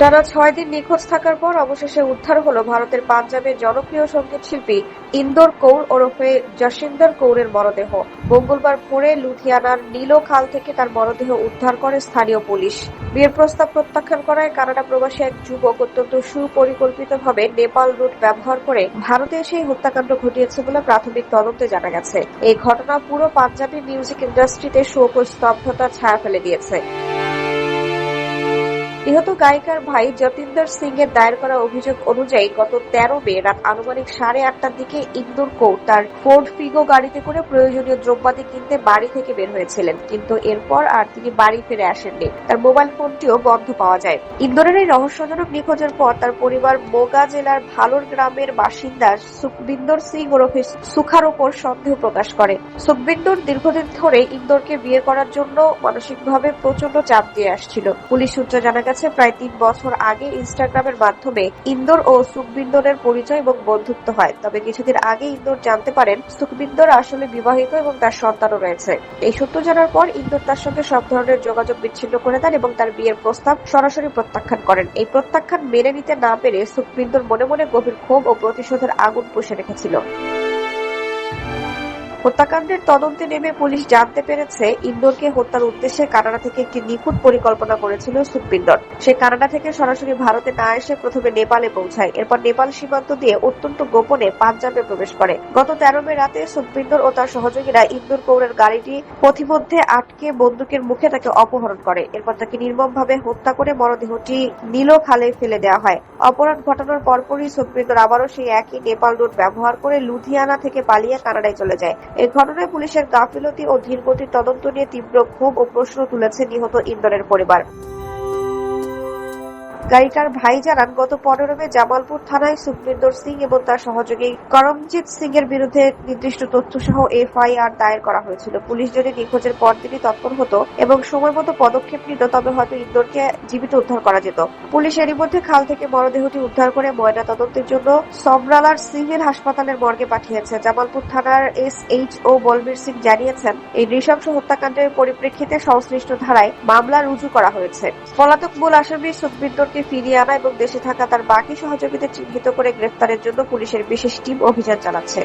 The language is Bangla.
টানা ৬ দিন নিখোঁজ থাকার পর অবশেষে উদ্ধার হলো ভারতের পাঞ্জাবের জনপ্রিয় সঙ্গীত শিল্পী ইন্দর কৌর ওরফে জসিন্দর কৌরের মরদেহ। মঙ্গলবার ভোরে লুধিয়ানার নীলো খাল থেকে তার মরদেহ উদ্ধার করে স্থানীয় পুলিশ। বিয়ের প্রস্তাব প্রত্যাখ্যান করায় কানাডা প্রবাসী এক যুবক অত্যন্ত সুপরিকল্পিতভাবে নেপাল রুট ব্যবহার করে ভারতে এসে এই হত্যাকাণ্ড ঘটিয়েছে বলে প্রাথমিক তদন্তে জানা গেছে। এই ঘটনা পুরো পাঞ্জাবি মিউজিক ইন্ডাস্ট্রিতে শোক ও স্তব্ধতার ছায়া ফেলে দিয়েছে। নিহত গায়িকার ভাই যতীন্দ্র সিং এর দায়ের করা অভিযোগ অনুযায়ী গত ১৩ মে রাত আনুমানিক ৮:৩০টার দিকে ইন্দর কৌর তার ফোর্ড ফিগো গাড়িতে করে প্রয়োজনীয় দ্রব্যাদি কিনতে বাড়ি থেকে বের হয়েছিলেন, কিন্তু এরপর আর তিনি বাড়ি ফিরে আসেননি। তার মোবাইল ফোনটিও বন্ধ পাওয়া যায়। ইন্দোরের এই রহস্যজনক নিখোঁজের পর তার পরিবার মোগা জেলার ভালোর গ্রামের বাসিন্দা সুখবিন্দর সিং ওরফে সুখার ওপর সন্দেহ প্রকাশ করে। সুখবিন্দর দীর্ঘদিন ধরে ইন্দোরকে বিয়ে করার জন্য মানসিকভাবে প্রচন্ড চাপ দিয়ে আসছিল। পুলিশ সূত্রে জানা গেছে প্রায় ৩ বছর আগে ইনস্টাগ্রামের মাধ্যমে ইন্দোর ও সুখবিন্দরের পরিচয় এবং বন্ধুত্ব হয়। তবে কিছুদিন আগে ইন্দোর জানতে পারেন সুখবিন্দর আসলে বিবাহিত এবং তার সন্তানও রয়েছে। এই সত্য জানার পর ইন্দোর তার সঙ্গে সব ধরনের যোগাযোগ বিচ্ছিন্ন করে দেন এবং তার বিয়ের প্রস্তাব সরাসরি প্রত্যাখ্যান করেন। এই প্রত্যাখ্যান মেনে নিতে না পেরে সুখবিন্দর মনে মনে গভীর ক্ষোভ ও প্রতিশোধের আগুন পুষে রেখেছিল। হত্যাকাণ্ডের তদন্তে নেমে পুলিশ জানতে পেরেছে ইন্দোরকে হত্যার উদ্দেশ্যে কানাডা থেকে একটি নিখুঁত পরিকল্পনা করেছিল সুখবিন্দর। সে কানাডা থেকে সরাসরি ভারতে না এসে প্রথমে নেপালে পৌঁছায়, এরপর নেপাল সীমান্ত দিয়ে অত্যন্ত গোপনে পাঞ্জাবে প্রবেশ করে। গত ১৩ মে রাতে সুখবিন্দর ও তার সহযোগীরা ইন্দর কৌরের গাড়িটি পথিমধ্যে আটকে বন্দুকের মুখে তাকে অপহরণ করে। এরপর তাকে নির্মমভাবে হত্যা করে মরদেহটি নীলো খালে ফেলে দেওয়া হয়। অপরাধ ঘটানোর পরপরই সুখবিন্দর আবারও সেই একই নেপাল রুট ব্যবহার করে লুধিয়ানা থেকে পালিয়ে কানাডায় চলে যায়। এই ঘটনায় পুলিশের গাফিলতি ও ধীরগতির তদন্ত নিয়ে তীব্র ক্ষোভ ও প্রশ্ন তুলেছে নিহত ইন্দরের পরিবার। গায়িকার ভাই জানান, গত ১৫ মে জামালপুর থানায় সুখবিন্দর সিং এবং তার সহযোগী করমজিৎ সিং এর বিরুদ্ধে নির্দিষ্ট তথ্যসহ এফআইআর দায়ের করা হয়েছিল। পুলিশ যদি নিখোঁজের পরদিনই তৎপর হতো এবং সময়মতো পদক্ষেপ নিত তবে হয়তো ইন্দোরকে জীবিত উদ্ধার করা যেত। পুলিশ এরই মধ্যে খাল থেকে মরদেহটি উদ্ধার করে ময়না তদন্তের জন্য সমরালার সিভিল হাসপাতালের মর্গে পাঠিয়েছে। জামালপুর থানার এসএইচও বলবীর সিং জানিয়েছেন, এই নৃশংস হত্যাকাণ্ডের পরিপ্রেক্ষিতে সংশ্লিষ্ট ধারায় মামলা রুজু করা হয়েছে। পলাতক মূল আসামি সুখবিন্দরকে ফিরিয়ে আনা এবং দেশে থাকা তার বাকি সহযোগীদের চিহ্নিত করে গ্রেফতারের জন্য পুলিশের বিশেষ টিম অভিযান চালাচ্ছে।